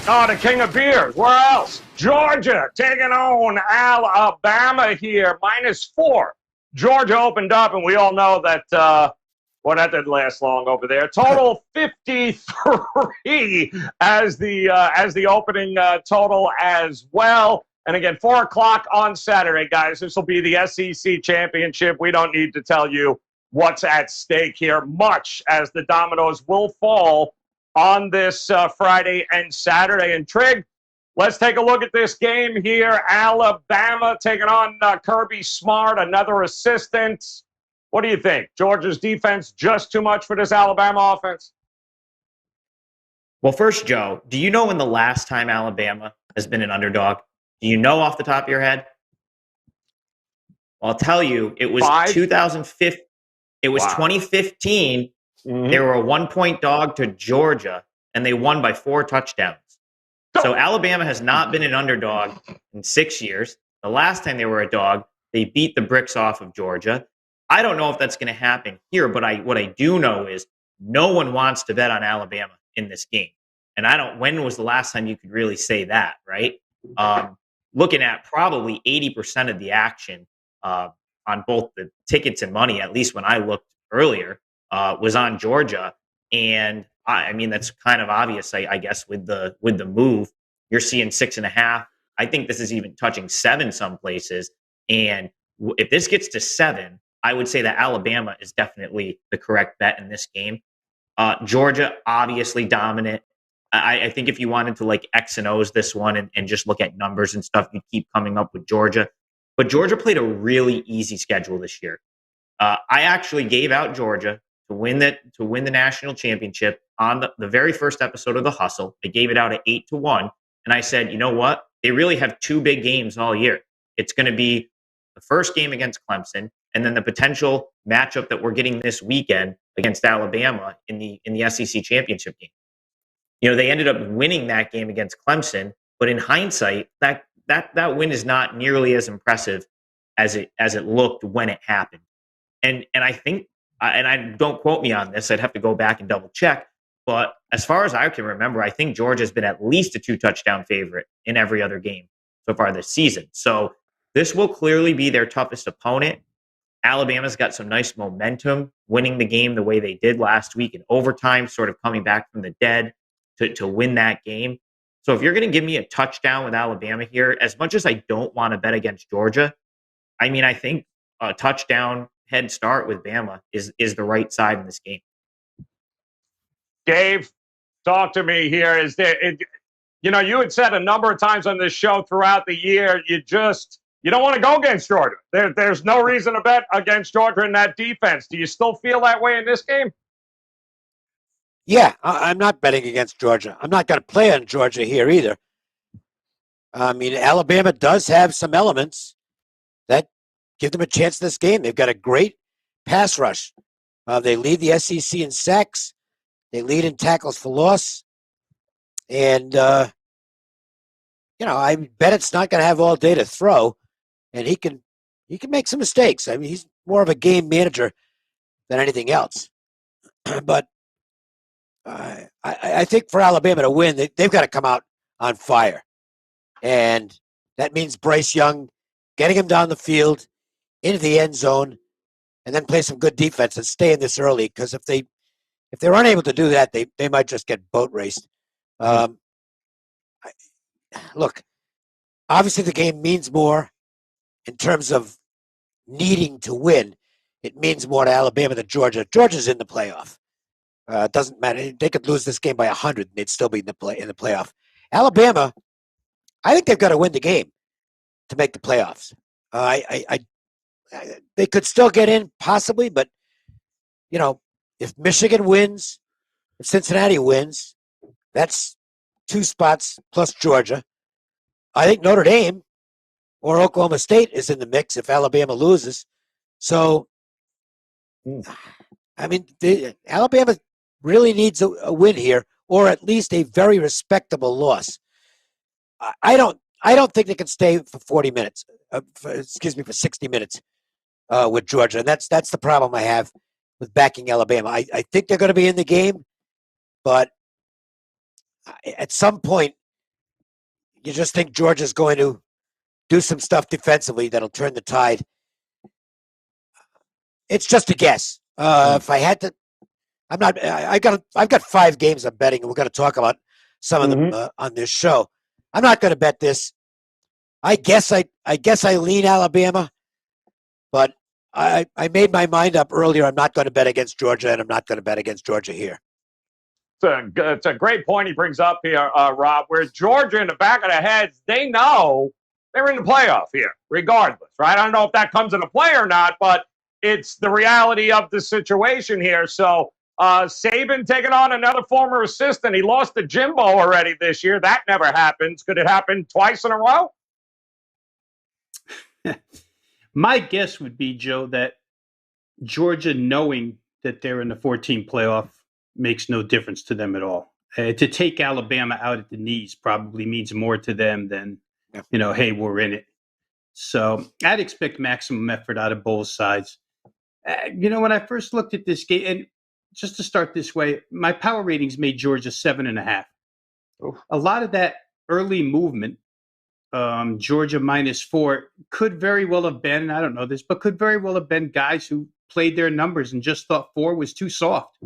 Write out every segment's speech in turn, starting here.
Oh, the king of beers. Where else? Georgia taking on Alabama here, -4. Georgia opened up, and we all know that, well, that didn't last long over there. Total 53 as the opening total as well. And again, 4 o'clock on Saturday, guys. This will be the SEC championship. We don't need to tell you what's at stake here, much as the dominoes will fall on this Friday and Saturday. And Trig, let's take a look at this game here. Alabama taking on Kirby Smart, another assistant. What do you think? Georgia's defense just too much for this Alabama offense? Well, first, Joe, do you know when the last time Alabama has been an underdog? Do you know off the top of your head? Well, I'll tell you, it was 2015. It was 2015. Mm-hmm. They were a 1-point dog to Georgia, and they won by 4 touchdowns. So Alabama has not been an underdog in 6 years. The last time they were a dog, they beat the bricks off of Georgia. I don't know if that's going to happen here, but what I do know is no one wants to bet on Alabama in this game. And when was the last time you could really say that, right? Looking at probably 80% of the action on both the tickets and money, at least when I looked earlier, was on Georgia. And I mean, that's kind of obvious, I guess, with the move. You're seeing 6.5. I think this is even touching 7 some places. And if this gets to 7, I would say that Alabama is definitely the correct bet in this game. Georgia, obviously dominant. I think if you wanted to like X and O's this one and just look at numbers and stuff, you'd keep coming up with Georgia. But Georgia played a really easy schedule this year. I actually gave out Georgia to win the national championship on the very first episode of The Hustle. I gave it out at 8-1. And I said, you know what? They really have 2 big games all year. It's going to be the first game against Clemson, and then the potential matchup that we're getting this weekend against Alabama in the SEC championship game. You know, they ended up winning that game against Clemson, but in hindsight, that win is not nearly as impressive as it looked when it happened. And I think, and I don't quote me on this, I'd have to go back and double check. But as far as I can remember, I think Georgia's been at least a 2-touchdown favorite in every other game so far this season. So this will clearly be their toughest opponent. Alabama's got some nice momentum, winning the game the way they did last week in overtime, sort of coming back from the dead to win that game. So if you're going to give me a touchdown with Alabama here, as much as I don't want to bet against Georgia, I mean, I think a touchdown head start with Bama is the right side in this game. Dave, talk to me here. You had said a number of times on this show throughout the year, you don't want to go against Georgia. There's no reason to bet against Georgia in that defense. Do you still feel that way in this game? Yeah, I'm not betting against Georgia. I'm not going to play on Georgia here either. I mean, Alabama does have some elements that give them a chance in this game. They've got a great pass rush. They lead the SEC in sacks. They lead in tackles for loss. And, I bet it's not going to have all day to throw. And he can make some mistakes. I mean, he's more of a game manager than anything else. But I think for Alabama to win, they've got to come out on fire. And that means Bryce Young getting him down the field into the end zone and then play some good defense and stay in this early. Because if they're unable to do that, they might just get boat raced. Look, obviously the game means more in terms of needing to win. It means more to Alabama than Georgia. Georgia's in the playoff. It doesn't matter. They could lose this game by 100 and they'd still be in the playoff. Alabama, I think they've got to win the game to make the playoffs. They could still get in possibly, but if Michigan wins, if Cincinnati wins, that's 2 spots plus Georgia. I think Notre Dame or Oklahoma State is in the mix if Alabama loses. So, I mean, Alabama really needs a win here, or at least a very respectable loss. I don't think they can stay for 40 minutes. For 60 minutes with Georgia, and that's the problem I have with backing Alabama. I think they're going to be in the game, but at some point, you just think Georgia's going to do some stuff defensively that'll turn the tide. It's just a guess. If I had to, I'm not. I've got 5 games I'm betting, and we're going to talk about some of them on this show. I'm not going to bet this. I guess I lean Alabama, but I made my mind up earlier. I'm not going to bet against Georgia, and I'm not going to bet against Georgia here. It's a great point he brings up here, Rob, where Georgia in the back of their heads, they know they're in the playoff here, regardless, right? I don't know if that comes into play or not, but it's the reality of the situation here. So Saban taking on another former assistant. He lost to Jimbo already this year. That never happens. Could it happen twice in a row? My guess would be, Joe, that Georgia, knowing that they're in the 14 playoff, makes no difference to them at all. To take Alabama out at the knees probably means more to them than, hey, we're in it. So I'd expect maximum effort out of both sides. When I first looked at this game, and just to start this way, my power ratings made Georgia 7.5. A lot of that early movement, Georgia -4, could very well have been, I don't know this, but could very well have been guys who played their numbers and just thought 4 was too soft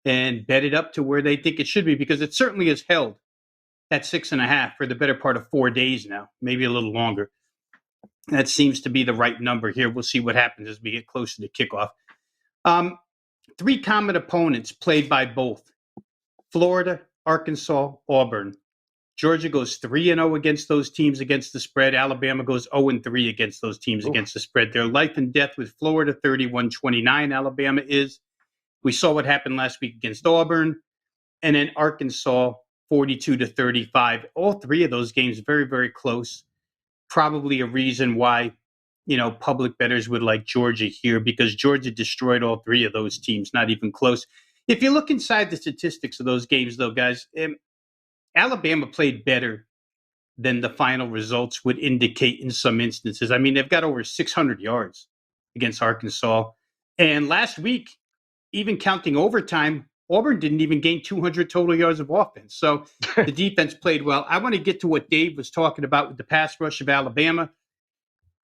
and bet it up to where they think it should be, because it certainly has held at 6.5 for the better part of 4 days now, maybe a little longer. That seems to be the right number here. We'll see what happens as we get closer to kickoff. 3 common opponents played by both: Florida, Arkansas, Auburn. Georgia goes 3-0 against those teams against the spread. Alabama goes 0-3 against those teams against the spread. They're life and death with Florida, 31-29. Alabama is. We saw what happened last week against Auburn. And then Arkansas, 42-35. All 3 of those games very, very close. Probably a reason why, public bettors would like Georgia here, because Georgia destroyed all 3 of those teams, not even close. If you look inside the statistics of those games, though, guys, Alabama played better than the final results would indicate in some instances. I mean, they've got over 600 yards against Arkansas. And last week, even counting overtime, Auburn didn't even gain 200 total yards of offense. So the defense played well. I want to get to what Dave was talking about with the pass rush of Alabama.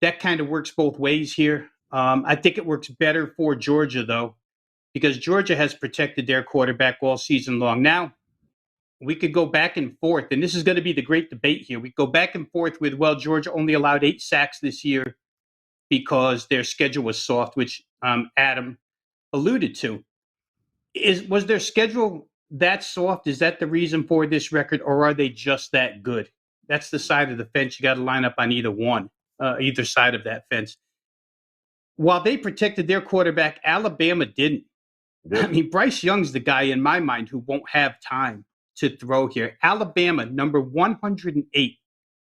That kind of works both ways here. I think it works better for Georgia, though, because Georgia has protected their quarterback all season long. Now, we could go back and forth, and this is going to be the great debate here. We go back and forth with, Georgia only allowed 8 sacks this year because their schedule was soft, which Adam alluded to. Was their schedule that soft? Is that the reason for this record, or are they just that good? That's the side of the fence. You got to line up on either side of that fence. While they protected their quarterback, Alabama didn't. I mean, Bryce Young's the guy in my mind who won't have time to throw here. Alabama, number 108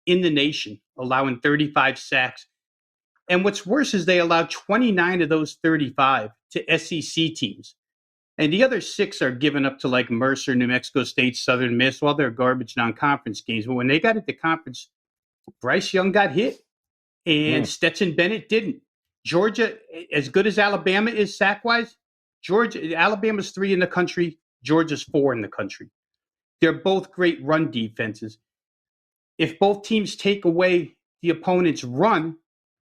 in the nation, allowing 35 sacks. And what's worse is they allowed 29 of those 35 to SEC teams. And the other 6 are given up to like Mercer, New Mexico State, Southern Miss, while they're garbage non-conference games. But when they got into conference, Bryce Young got hit and Stetson Bennett didn't. Georgia, as good as Alabama is sack-wise, Alabama's 3 in the country, Georgia's 4 in the country. They're both great run defenses. If both teams take away the opponent's run,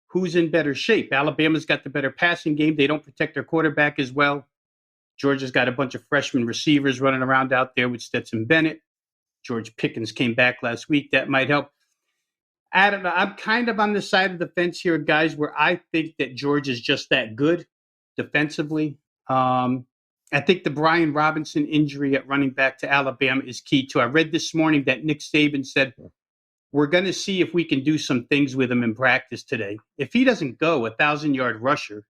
who's in better shape? Alabama's got the better passing game. They don't protect their quarterback as well. Georgia's got a bunch of freshman receivers running around out there with Stetson Bennett. George Pickens came back last week. That might help. I don't know. I'm kind of on the side of the fence here, guys, where I think that Georgia's just that good defensively. I think the Brian Robinson injury at running back to Alabama is key, too. I read this morning that Nick Saban said, we're going to see if we can do some things with him in practice today. If he doesn't go, 1,000-yard rusher,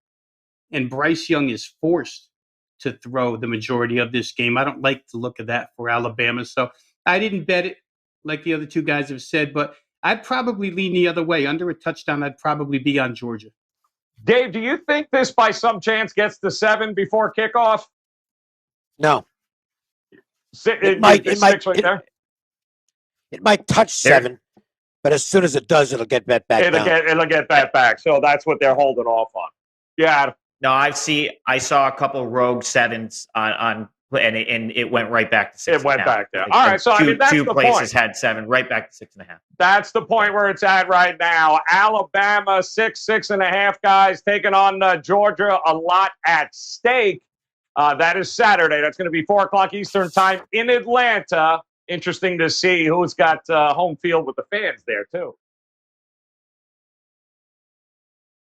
and Bryce Young is forced to throw the majority of this game, I don't like the look of that for Alabama. So I didn't bet it like the other 2 guys have said, but I'd probably lean the other way. Under a touchdown, I'd probably be on Georgia. Dave, do you think this by some chance gets to 7 before kickoff? No. It might touch 7, but as soon as it does, it'll get bet back down. It'll get bet back. So that's what they're holding off on. Yeah. No, I saw a couple rogue 7s on and it went right back to 6.5. It went back there. All right, so I mean, that's two the places point. had 7, right back to 6.5. That's the point where it's at right now. Alabama 6.5 guys taking on Georgia. A lot at stake. That is Saturday. That's going to be 4:00 Eastern time in Atlanta. Interesting to see who's got home field with the fans there too.